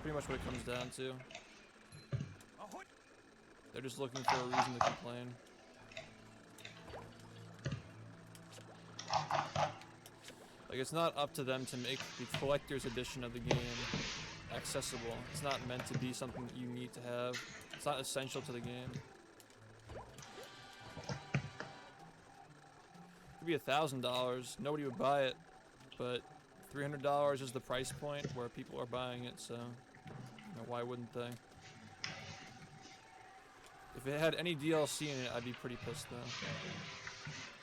pretty much what it comes down to. They're just looking for a reason to complain. Like, it's not up to them to make the collector's edition of the game accessible. It's not meant to be something that you need to have. It's not essential to the game. It could be $1,000. Nobody would buy it, but $300 is the price point where people are buying it, so you know, why wouldn't they? If it had any DLC in it, I'd be pretty pissed though.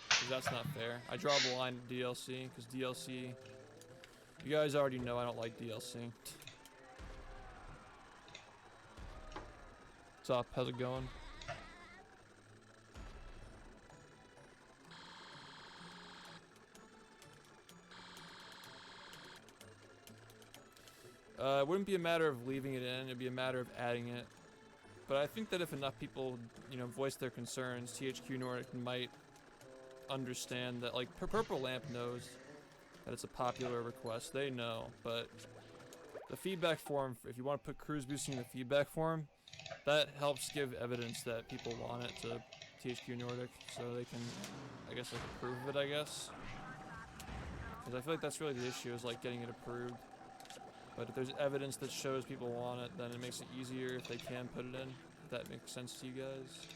Because that's not fair. I draw the line at DLC, because DLC... You guys already know I don't like DLC. What's up? How's it going? It wouldn't be a matter of leaving it in, it'd be a matter of adding it. But I think that if enough people, you know, voice their concerns, THQ Nordic might understand that, like, Purple Lamp knows that it's a popular request. They know, but the feedback form, if you want to put cruise boosting in the feedback form, that helps give evidence that people want it to THQ Nordic, so they can, I guess, like, approve of it, I guess. Because I feel like that's really the issue, is, like, getting it approved. But if there's evidence that shows people want it, then it makes it easier if they can put it in. If that makes sense to you guys.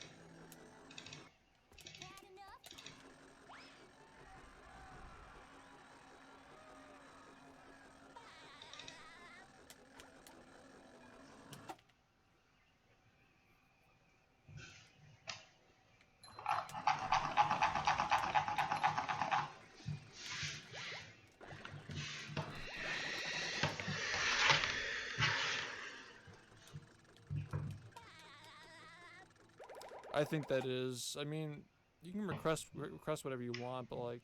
I think that is. I mean, you can request whatever you want, but like,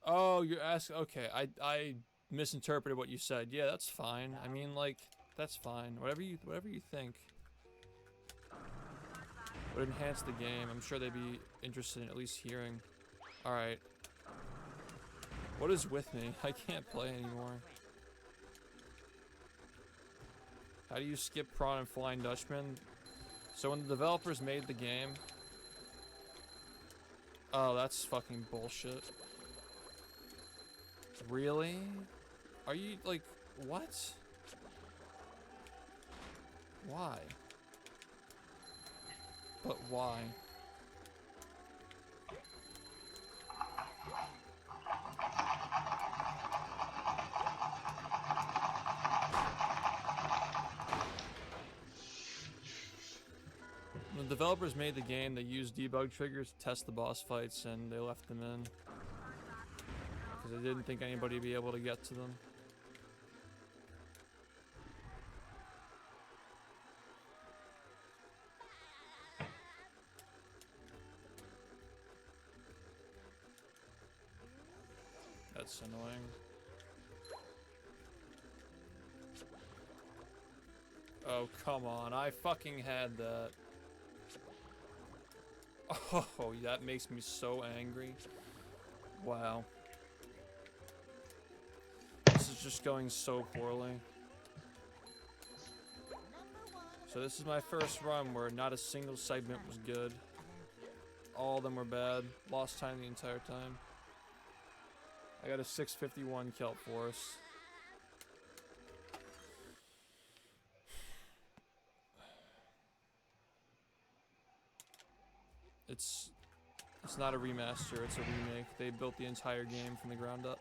oh, you're asking. Okay, I misinterpreted what you said. Yeah, that's fine. I mean, like, that's fine. Whatever you think would enhance the game. I'm sure they'd be interested in at least hearing. All right. What is with me? I can't play anymore. How do you skip Prawn and Flying Dutchman? So when the developers made the game... Oh, that's fucking bullshit. Really? Are you, like, what? Why? But why? When the developers made the game, they used debug triggers to test the boss fights, and they left them in. Because they didn't think anybody would be able to get to them. That's annoying. Oh, come on. I fucking had that. Oh, that makes me so angry. Wow. This is just going so poorly. So this is my first run where not a single segment was good. All of them were bad. Lost time the entire time. I got a 651 Kelp Force. It's not a remaster, it's a remake. They built the entire game from the ground up.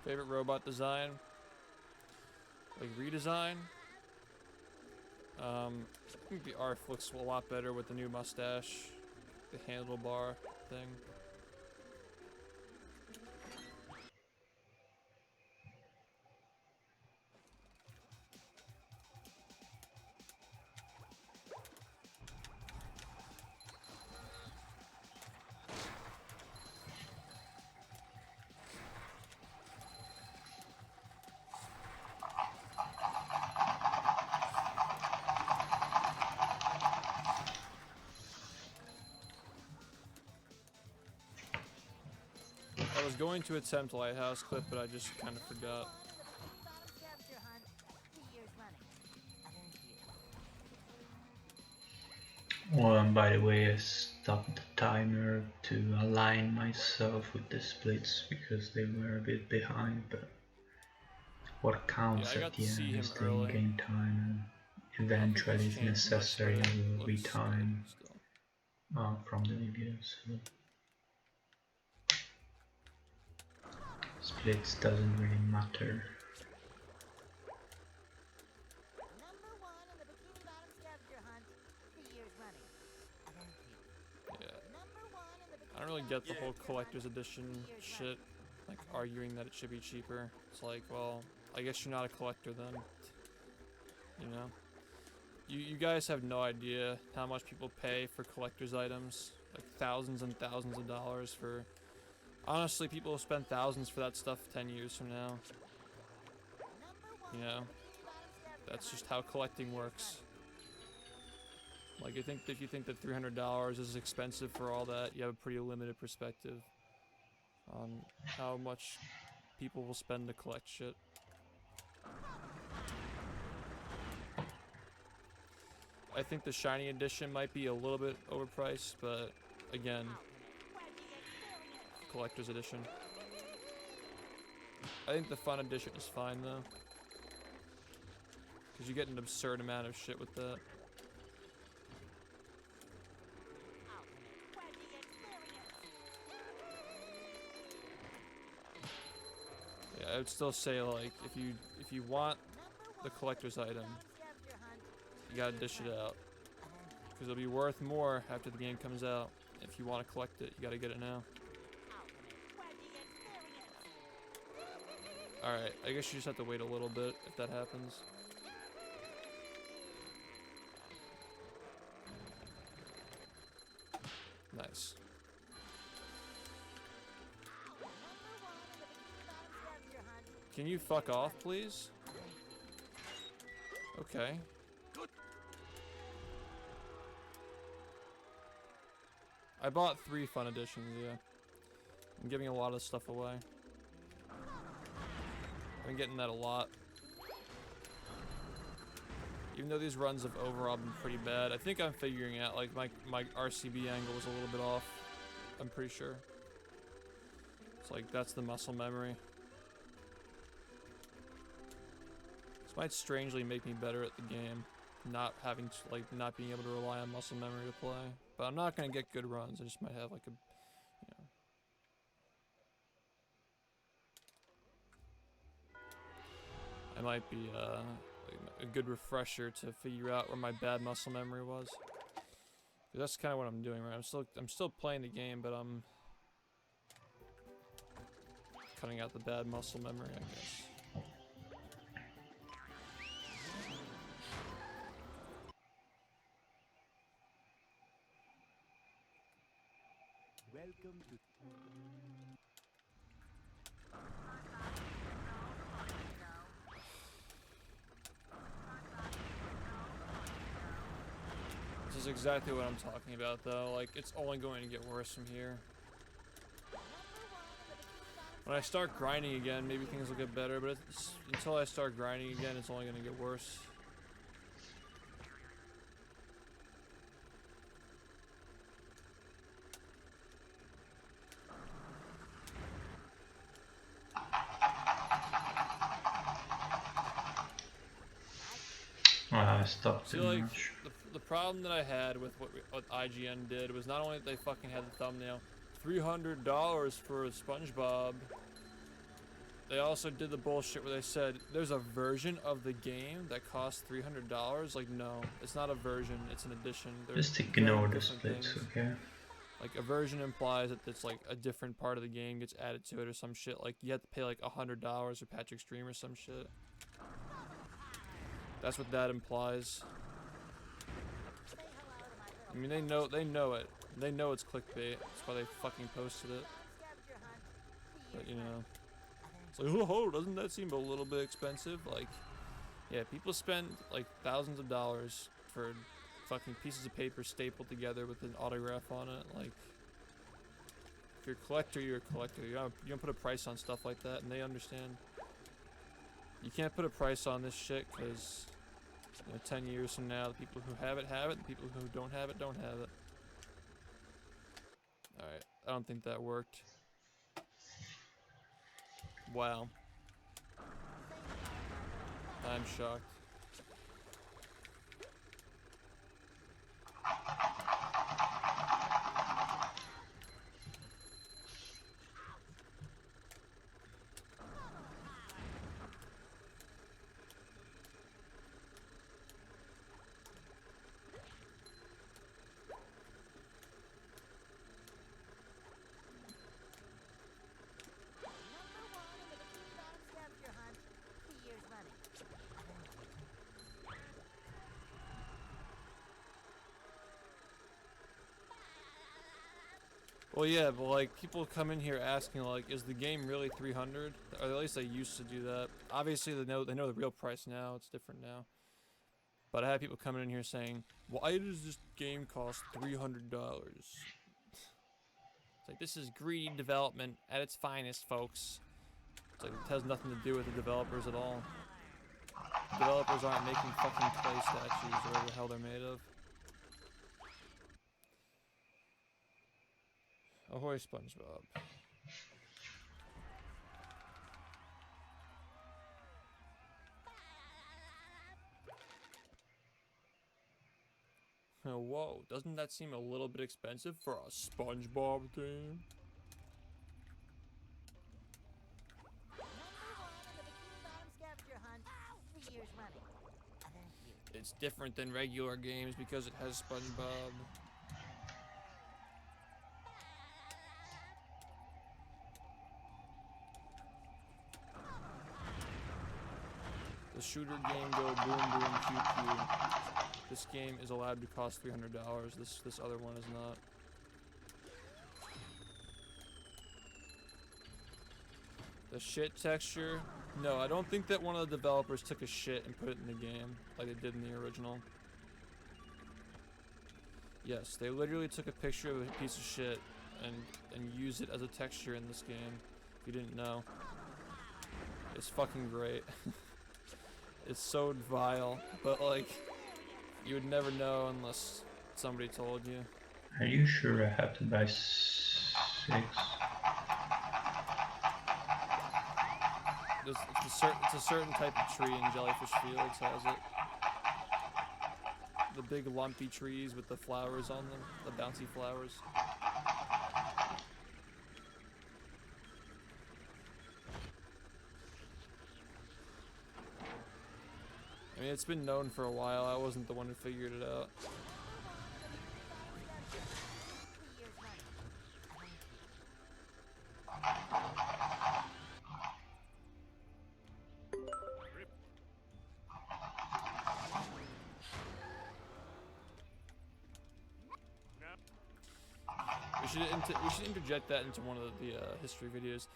Favorite robot design? Like redesign? I think the Arf looks a lot better with the new mustache. The handlebar thing. I was going to attempt Lighthouse clip, but I just kind of forgot. By the way, I stopped the timer to align myself with the splits because they were a bit behind, but what counts Yeah, I at got to the see end him is the early. in-game time, and I don't think eventually he's if changed much, but necessary it I will looks good retime still. from the video, so splits doesn't really matter. Yeah. I don't really get the whole collector's edition shit, like arguing that it should be cheaper. It's like, well, I guess you're not a collector then. You know? You guys have no idea how much people pay for collector's items. Like thousands and thousands of dollars for... Honestly, people will spend thousands for that stuff 10 years from now. You know? That's just how collecting works. Like, if you think that $300 is expensive for all that, you have a pretty limited perspective on how much people will spend to collect shit. I think the shiny edition might be a little bit overpriced, but again, collector's edition. I think the fun edition is fine though, because you get an absurd amount of shit with that. Yeah, I would still say, like, if you want the collector's item, you gotta dish it out, because it'll be worth more after the game comes out. If you want to collect it, you gotta get it now. Alright, I guess you just have to wait a little bit if that happens. Nice. Can you fuck off, please? Okay. I bought 3 fun editions, yeah. I'm giving a lot of stuff away. I've been getting that a lot. Even though these runs have overall been pretty bad, I think I'm figuring out, like, my RCB angle was a little bit off. I'm pretty sure. It's like, that's the muscle memory. This might strangely make me better at the game. Not having to, like, not being able to rely on muscle memory to play. But I'm not gonna get good runs, I just might have, like, a, you know. I might be, a good refresher to figure out where my bad muscle memory was. That's kind of what I'm doing, right? I'm still playing the game, but I'm cutting out the bad muscle memory, I guess. Welcome to This is exactly what I'm talking about, though. Like, it's only going to get worse from here. When I start grinding again, maybe things will get better, but until I start grinding again, it's only going to get worse. I stopped See, too like, much. the problem that I had with what IGN did was not only that they fucking had the thumbnail, $300 for a SpongeBob. They also did the bullshit where they said there's a version of the game that costs $300. Like, no, it's not a version, it's an edition. They're Just very ignore the different splits, things. okay? Like, a version implies that it's like a different part of the game gets added to it or some shit. Like, you have to pay like $100 for Patrick's Stream or some shit. That's what that implies. I mean, they know it. They know it's clickbait. That's why they fucking posted it. But, you know. It's like, oh, doesn't that seem a little bit expensive? Like, yeah, people spend like thousands of dollars for fucking pieces of paper stapled together with an autograph on it. Like, if you're a collector, you're a collector. You don't put a price on stuff like that, and they understand. You can't put a price on this shit because, you know, 10 years from now, the people who have it, and the people who don't have it, don't have it. Alright, I don't think that worked. Wow. I'm shocked. Well, yeah, but like people come in here asking like, is the game really 300? Or at least they used to do that. Obviously, they know the real price now. It's different now. But I have people coming in here saying, why does this game cost $300? It's like, this is greedy development at its finest, folks. It's like, it has nothing to do with the developers at all. Developers aren't making fucking clay statues or whatever the hell they're made of. Ahoy, SpongeBob. Oh, whoa, doesn't that seem a little bit expensive for a SpongeBob game? It's different than regular games because it has SpongeBob. The shooter game go boom boom pew pew. This game is allowed to cost $300. This other one is not. The shit texture? No, I don't think that one of the developers took a shit and put it in the game like they did in the original. Yes, they literally took a picture of a piece of shit and used it as a texture in this game. If you didn't know. It's fucking great. It's so vile, but like, you would never know unless somebody told you. Are you sure I have to buy 6? It's a certain type of tree in Jellyfish Fields has it. The big lumpy trees with the flowers on them, the bouncy flowers. I mean, it's been known for a while. I wasn't the one who figured it out. We should interject that into one of the history videos.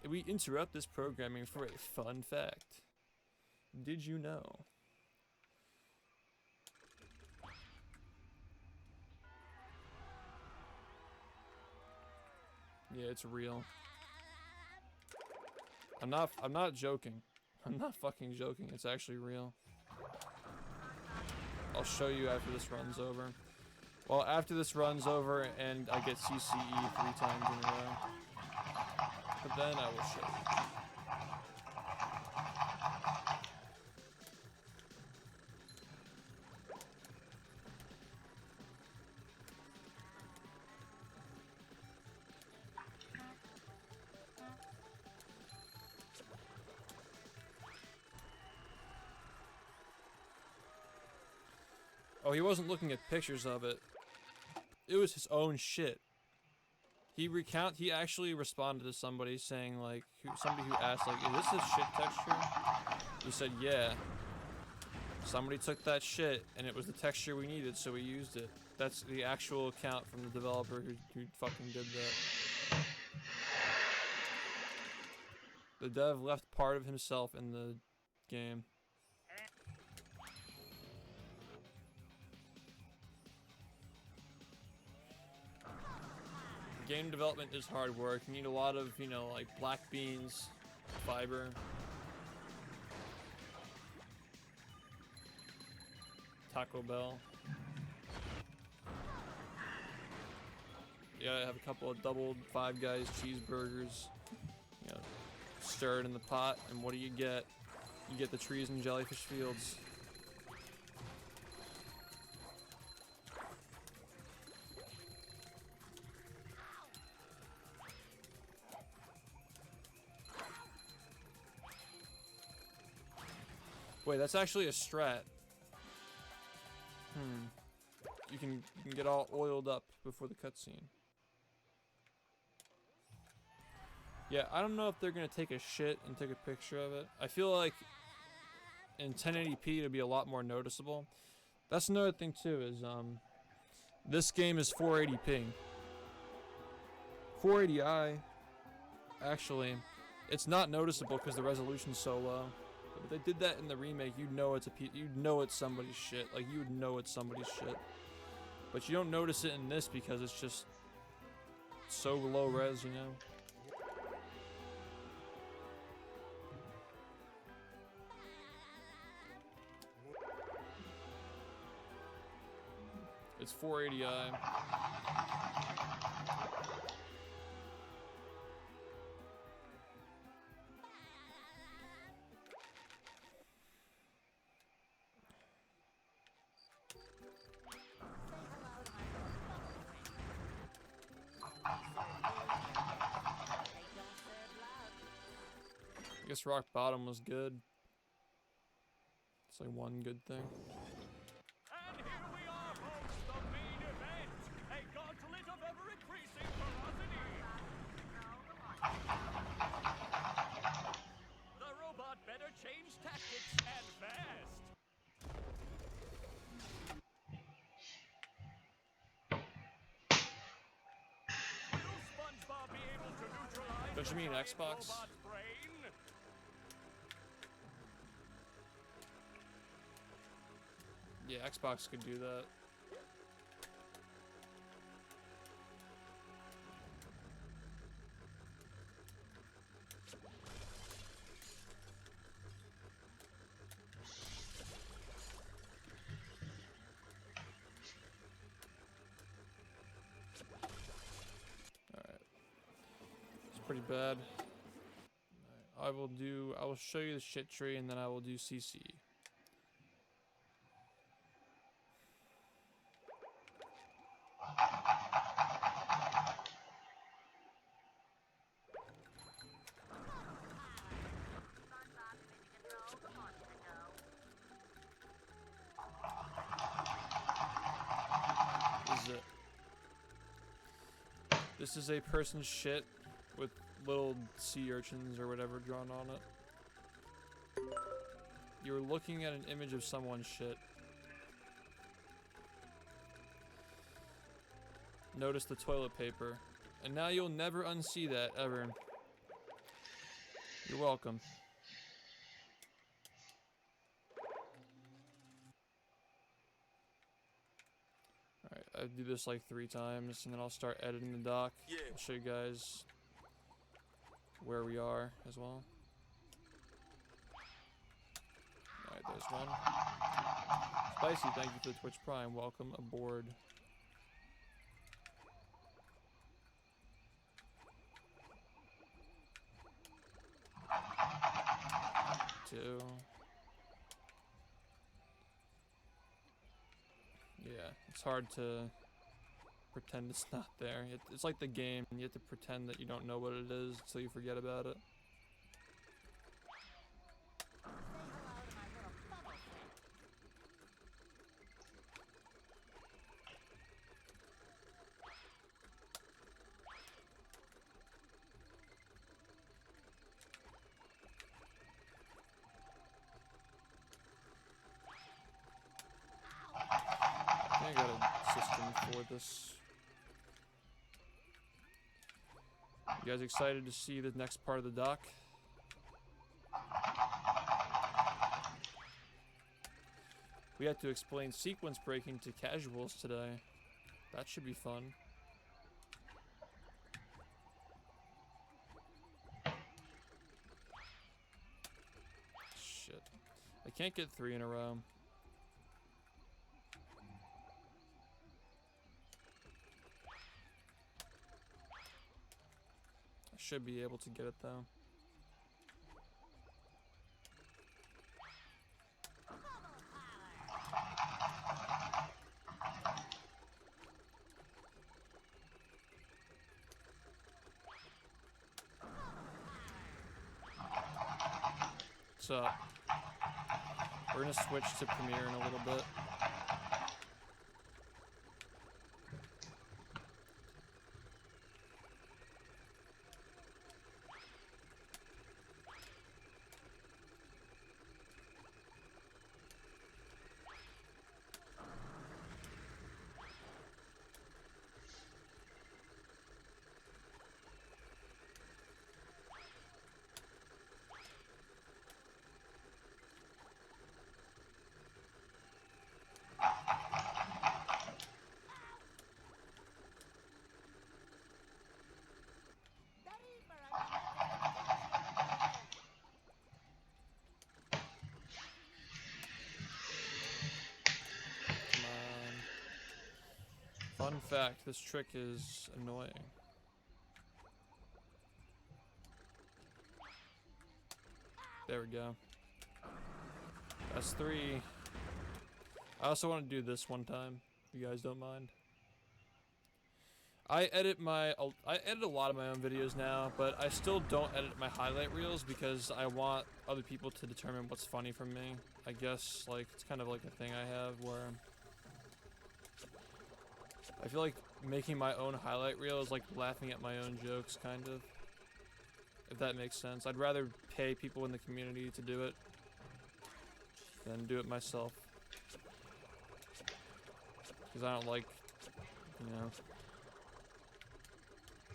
We interrupt this programming for a fun fact. Did you know? Yeah, it's real. I'm not joking. I'm not fucking joking. It's actually real. I'll show you after this runs over. Well, after this runs over and I get CCE 3 times in a row. But then I will show you. he wasn't looking at pictures of it. It was his own shit. He actually responded to somebody saying like, somebody who asked like, is this a shit texture? He said, yeah. Somebody took that shit and it was the texture we needed, so we used it. That's the actual account from the developer who fucking did that. The dev left part of himself in the game. Game development is hard work. You need a lot of, you know, like black beans, fiber. Taco Bell. You gotta have a couple of double Five Guys cheeseburgers. You know, stir it in the pot, and what do you get? You get the trees and jellyfish fields. Wait, that's actually a strat. You can get all oiled up before the cutscene. Yeah, I don't know if they're gonna take a shit and take a picture of it. I feel like in 1080p it'll be a lot more noticeable. That's another thing too, is this game is 480p. 480i, actually, it's not noticeable because the resolution's so low. But if they did that in the remake, you'd know it's somebody's shit. Like, you would know it's somebody's shit. But you don't notice it in this because it's just so low res, you know? It's 480i. I guess rock bottom was good. It's like one good thing. And here we are, folks, the main event. A gauntlet of ever-increasing ferocity. The robot better change tactics and fast. Will SpongeBob be able to neutralize Don't you mean Xbox? robot's brain? Yeah, Xbox could do that. Alright. It's pretty bad. I will show you the shit tree and then I will do CC. This is a person's shit with little sea urchins or whatever drawn on it. You're looking at an image of someone's shit. Notice the toilet paper. And now you'll never unsee that, ever. You're welcome. Alright, I do this like 3 times, and then I'll start editing the doc. Yeah. I'll show you guys where we are as well. Alright, there's one. Spicy, thank you for the Twitch Prime. Welcome aboard. Two. Yeah, it's hard to pretend it's not there. It's like the game. You have to pretend that you don't know what it is until you forget about it. for this. You guys excited to see the next part of the dock? We had to explain sequence breaking to casuals today. That should be fun. Shit. I can't get 3 in a row. I should be able to get it though. What's up? We're gonna switch to Premiere in a little bit. Come on. Fun fact, this trick is annoying. There we go. That's 3. I also want to do this one time, if you guys don't mind. I edit a lot of my own videos now, but I still don't edit my highlight reels because I want other people to determine what's funny from me. I guess, like, it's kind of like a thing I have where I feel like making my own highlight reel is like laughing at my own jokes, kind of. If that makes sense. I'd rather pay people in the community to do it than do it myself. Because I don't like, you know,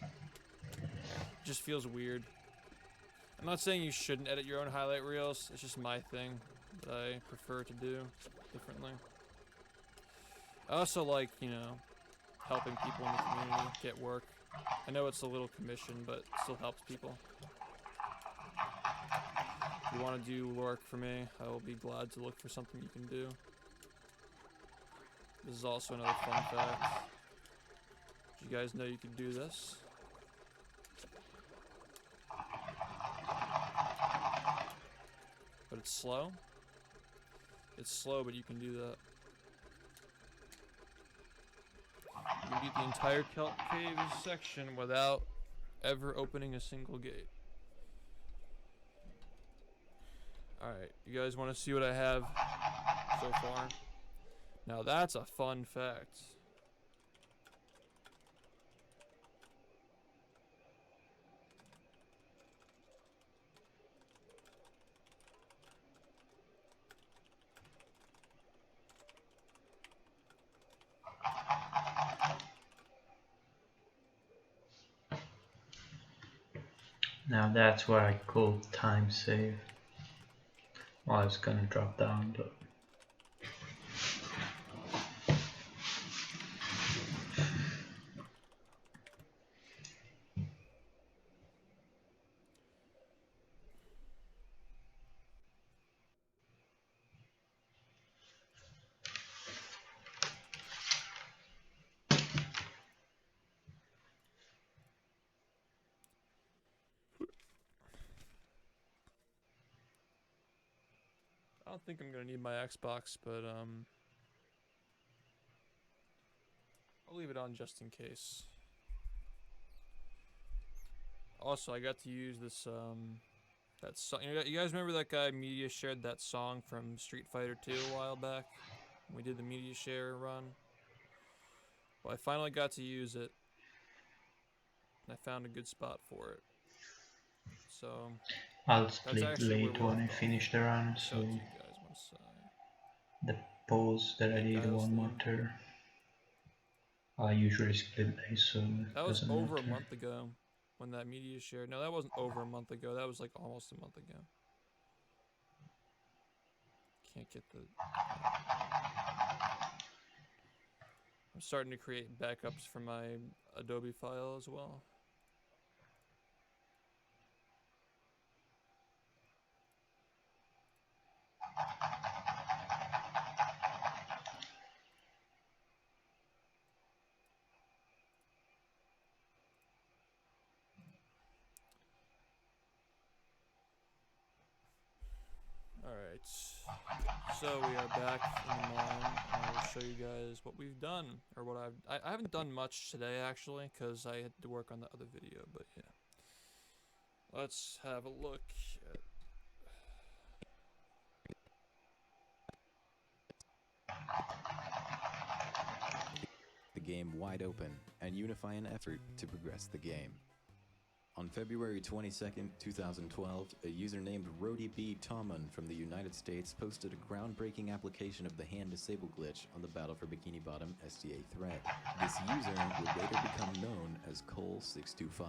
it just feels weird. I'm not saying you shouldn't edit your own highlight reels, it's just my thing that I prefer to do differently. I also like, you know, helping people in the community get work. I know it's a little commission, but it still helps people. If you want to do work for me, I will be glad to look for something you can do. This is also another fun fact. Did you guys know you could do this? But it's slow. It's slow, but you can do that. You can beat the entire Kelp Cave section without ever opening a single gate. Alright, you guys want to see what I have so far? Now that's a fun fact. Now that's what I call time save. Well, it's gonna drop down, but I don't think I'm gonna need my Xbox, but I'll leave it on just in case. Also, I got to use this that song. You guys remember that guy Media shared that song from Street Fighter 2 a while back? We did the Media Share run. Well, I finally got to use it. And I found a good spot for it. So I'll split actually where late we when I left off. finish the run, Show so it to you guys once the pause that I did Kyle's won't theme. matter. I usually split days, so it That was doesn't over a matter. month ago when that media shared. No, that wasn't over a month ago. That was like almost a month ago. Can't get the... I'm starting to create backups for my Adobe file as well. Alright, so we are back in the mine, and I will show you guys what we've done, or what I haven't done much today, actually, because I had to work on the other video, but yeah. Let's have a look at... The game wide open and unify an effort to progress the game. On February 22nd, 2012, a user named Rody B. Tomon from the United States posted a groundbreaking application of the hand disable glitch on the Battle for Bikini Bottom SDA thread. This user would later become known as Cole625.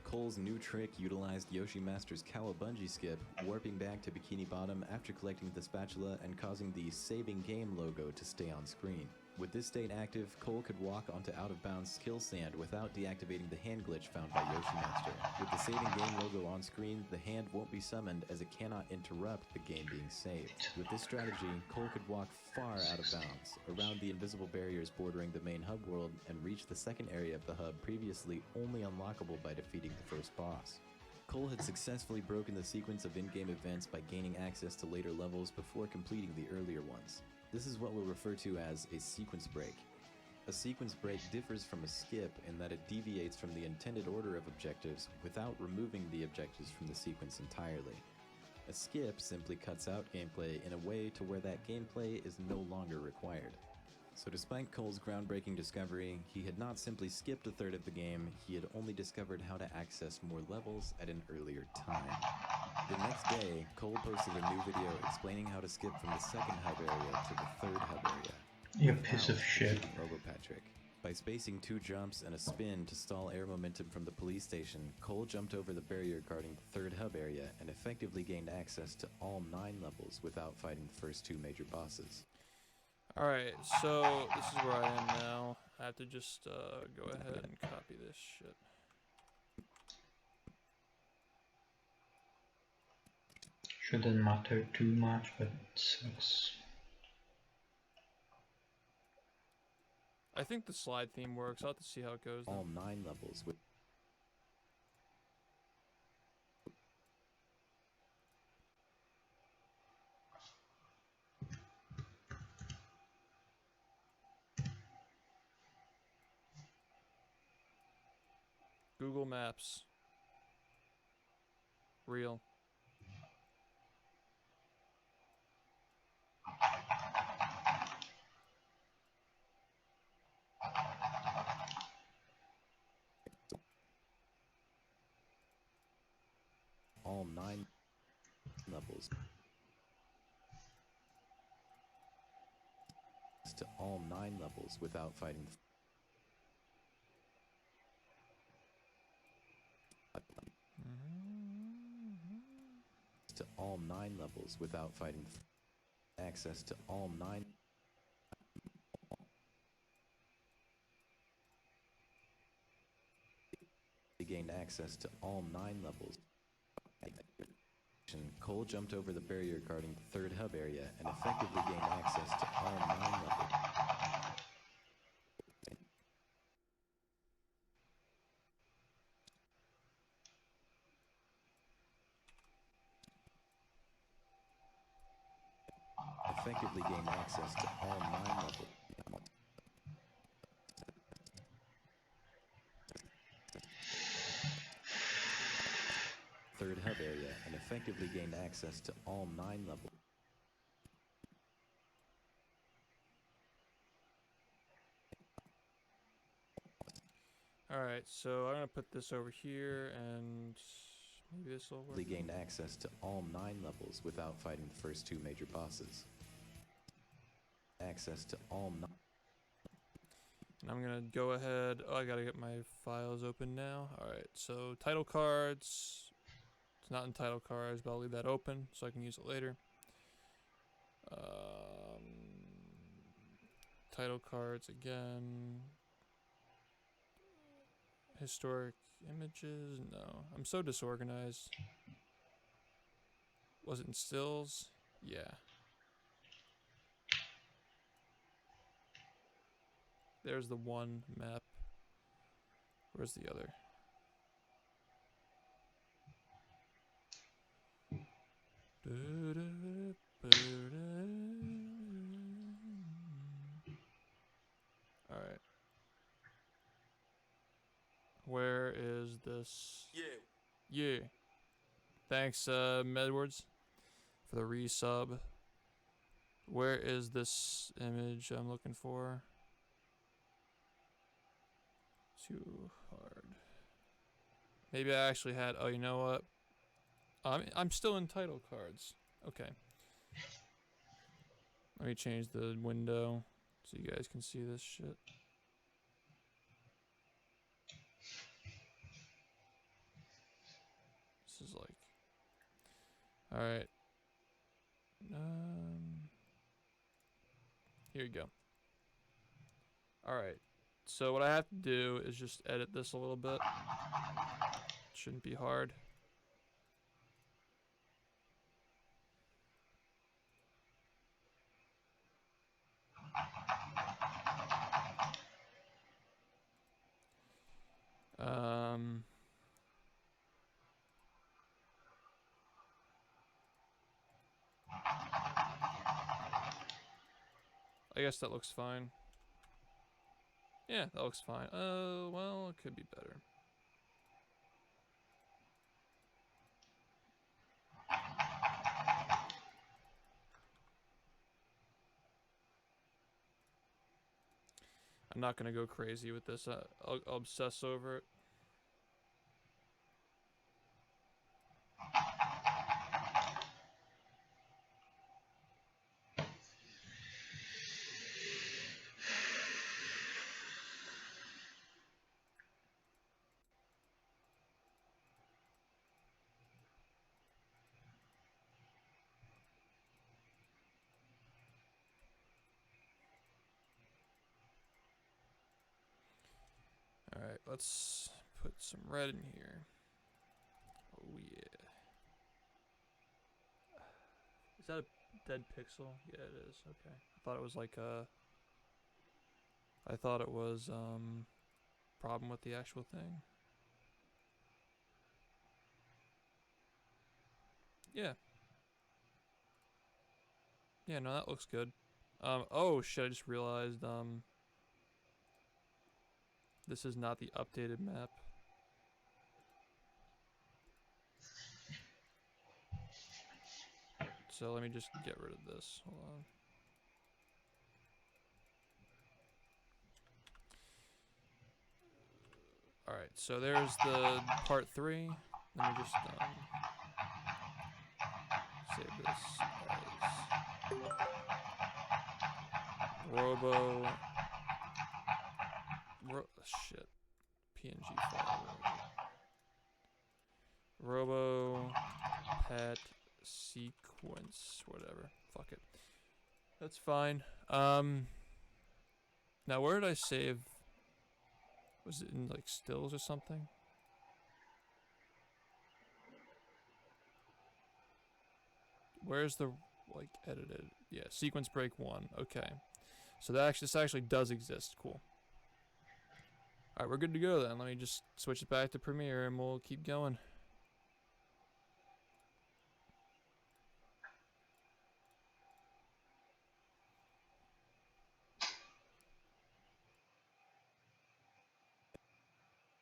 Cole's new trick utilized Yoshi Master's Cowabungie skip, warping back to Bikini Bottom after collecting the spatula and causing the Saving Game logo to stay on screen. With this state active, Cole could walk onto out-of-bounds skill sand without deactivating the hand glitch found by Yoshi Master. With the Saving Game logo on screen, the hand won't be summoned as it cannot interrupt the game being saved. With this strategy, Cole could walk far out of bounds, around the invisible barriers bordering the main hub world, and reach the second area of the hub previously only unlockable by defeating the first boss. Cole had successfully broken the sequence of in-game events by gaining access to later levels before completing the earlier ones. This is what we'll refer to as a sequence break. A sequence break differs from a skip in that it deviates from the intended order of objectives without removing the objectives from the sequence entirely. A skip simply cuts out gameplay in a way to where that gameplay is no longer required. So despite Cole's groundbreaking discovery, he had not simply skipped a third of the game, he had only discovered how to access more levels at an earlier time. The next day, Cole posted a new video explaining how to skip from the second hub area to the third hub area. You piece of without shit. defeating Robo-Patrick. By spacing 2 jumps and a spin to stall air momentum from the police station, Cole jumped over the barrier guarding the third hub area and effectively gained access to all 9 levels without fighting the first 2 major bosses. Alright, so this is where I am now. I have to just go ahead and copy this shit. Shouldn't matter too much, but it sucks. I think the slide theme works. I'll have to see how it goes. All 9 levels with Google Maps. Real. all 9 levels to all 9 levels without fighting to all 9 levels without fighting access to all 9 He gained access to all 9 levels. Cole jumped over the barrier guarding the third hub area and effectively gained access to all 9 levels. Effectively gained access to all 9 levels. Third hub area and effectively gained access to all 9 levels. Alright, so I'm gonna put this over here and maybe this will work. He gained access to all 9 levels without fighting the first 2 major bosses. Access to all 9. And I'm gonna go ahead. Oh, I gotta get my files open now. Alright, so title cards. It's not in title cards, but I'll leave that open so I can use it later. Title cards again. Historic images? No. I'm so disorganized. Was it in stills? Yeah. There's the one map. Where's the other? Alright. Where is this? Yeah. Thanks, Medwards, for the resub. Where is this image I'm looking for? Too hard. Maybe I actually had. Oh, you know what? I'm still in title cards. Okay. Let me change the window so you guys can see this shit. This is like. All right. Here you go. All right. So what I have to do is just edit this a little bit. Shouldn't be hard. I guess that looks fine. Yeah, that looks fine. Well, it could be better. I'm not gonna go crazy with this. I'll obsess over it. Alright, let's put some red in here. Oh yeah. Is that a dead pixel? Yeah, it is. Okay. I thought it was like I thought it was problem with the actual thing. Yeah. Yeah, no, that looks good. Oh shit, I just realized this is not the updated map. So let me just get rid of this. Hold on. Alright, so there's the part 3. Let me just save this as shit. PNG file. Robo pet sequence, whatever. Fuck it. That's fine. Now where did I save? Was it in like stills or something? Where's the like edited? Yeah, sequence break 1. Okay. So this actually does exist. Cool. Alright, we're good to go then. Let me just switch it back to Premiere and we'll keep going.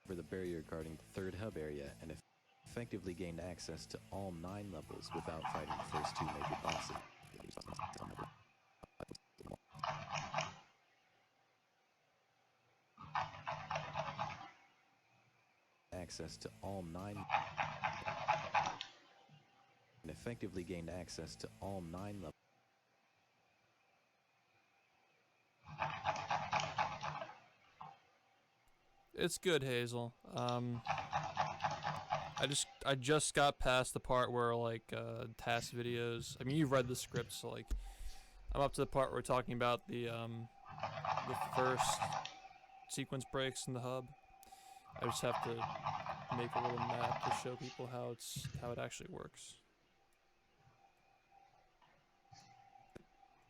For the barrier guarding the third hub area and effectively gained access to all 9 levels without fighting the first 2 major bosses. Access to all 9 and effectively gained access to all 9 levels. It's good, Hazel. I just got past the part where like task videos. I mean, you've read the script, so like I'm up to the part where we're talking about the first sequence breaks in the hub. I just have to make a little map to show people how it actually works.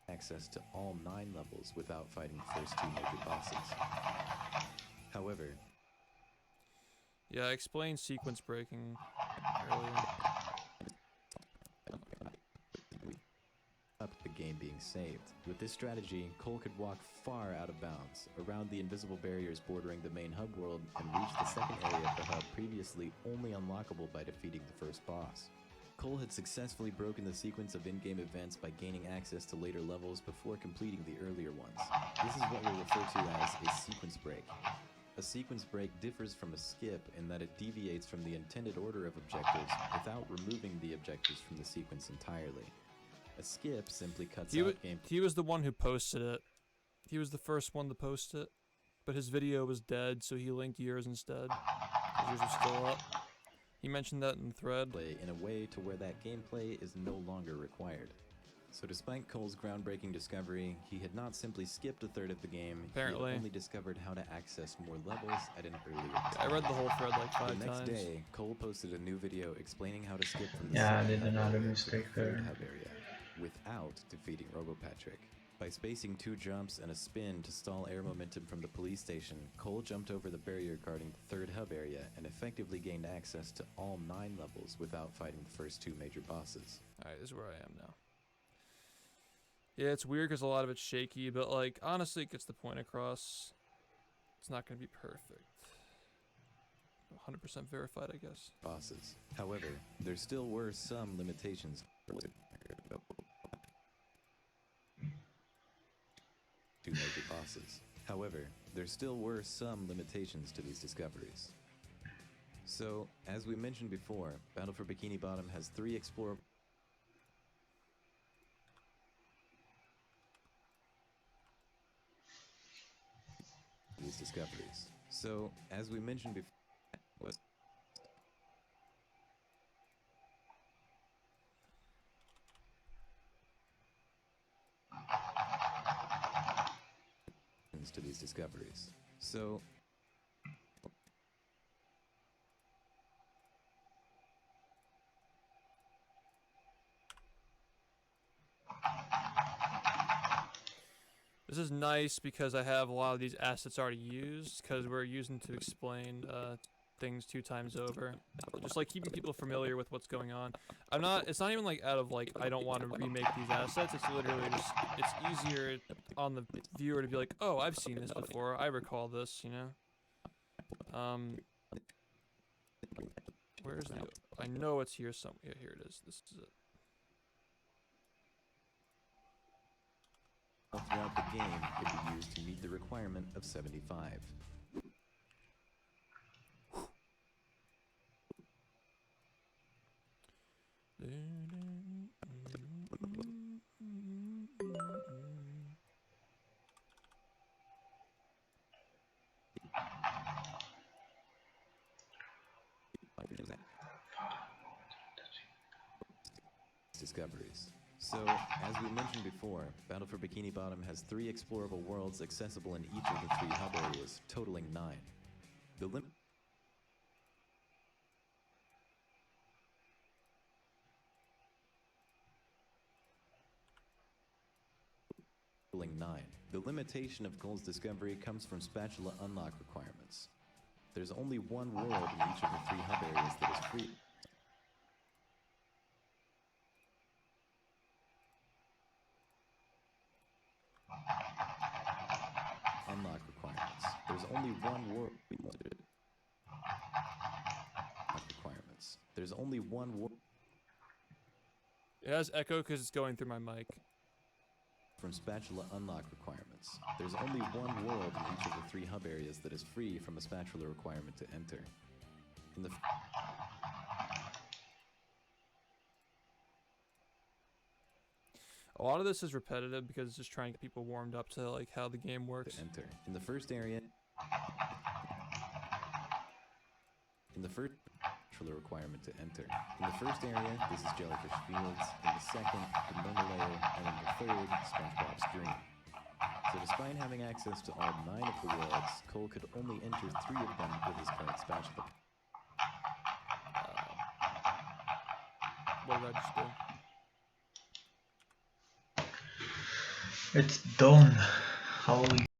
Access to all 9 levels without fighting the first 2 major bosses. However, Yeah, I explained sequence breaking earlier. up the game being saved. With this strategy, Cole could walk far out of bounds, around the invisible barriers bordering the main hub world, and reach the second area of the hub previously only unlockable by defeating the first boss. Cole had successfully broken the sequence of in-game events by gaining access to later levels before completing the earlier ones. This is what we'll refer to as a sequence break. A sequence break differs from a skip in that it deviates from the intended order of objectives without removing the objectives from the sequence entirely. A skip simply cuts out game. He was the one who posted it. He was the first one to post it, but his video was dead, so he linked yours instead. Yours was still up. He mentioned that in the thread. Play in a way to where that gameplay is no longer required. So despite Cole's groundbreaking discovery, he had not simply skipped a third of the game, Apparently. he had only discovered how to access more levels at an earlier time. I read the whole thread like 5 The next times. day, Cole posted a new video explaining how to skip from the Yeah, I second did hub another area to mistake the third there. hub area, without defeating Robopatrick. By spacing 2 jumps and a spin to stall air momentum from the police station, Cole jumped over the barrier guarding the third hub area and effectively gained access to all 9 levels without fighting the first 2 major bosses. Alright, this is where I am now. Yeah, it's weird because a lot of it's shaky, but like, honestly, it gets the point across. It's not going to be perfect. 100% verified, I guess. Bosses. However, there still were some limitations. Two major bosses. However, there still were some limitations to these discoveries. So, as we mentioned before, Battle for Bikini Bottom has 3 explorable these discoveries. So, as we mentioned before, to these discoveries. So, This is nice because I have a lot of these assets already used because we're using to explain things 2 times over. Just like keeping people familiar with what's going on. It's not even like out of like, I don't want to remake these assets. It's literally just, it's easier on the viewer to be like, oh, I've seen this before. I recall this, you know? Where's the, I know it's here somewhere. Yeah, here it is. This is it. throughout the game could be used to meet the requirement of 75. Discoveries. So, as we mentioned before, Battle for Bikini Bottom has 3 explorable worlds accessible in each of the 3 hub areas, totaling 9. The The limitation of Cole's discovery comes from spatula unlock requirements. There's only one world in each of the 3 hub areas that is free. Unlock requirements. There's only one world. Requirements. There's only one world. It has echo because it's going through my mic. From spatula unlock requirements. There's only one world in each of the 3 hub areas that is free from a spatula requirement to enter. In the A lot of this is repetitive because it's just trying to get people warmed up to like how the game works. to enter. In the first area, In the first controller requirement to enter. In the first area, this is Jellyfish Fields. In the second, the Myrtle Layer. And in the third, SpongeBob's Dream. So despite having access to all 9 of the worlds, Cole could only enter 3 of them with his current spatula. What did I just do? It's done. Holy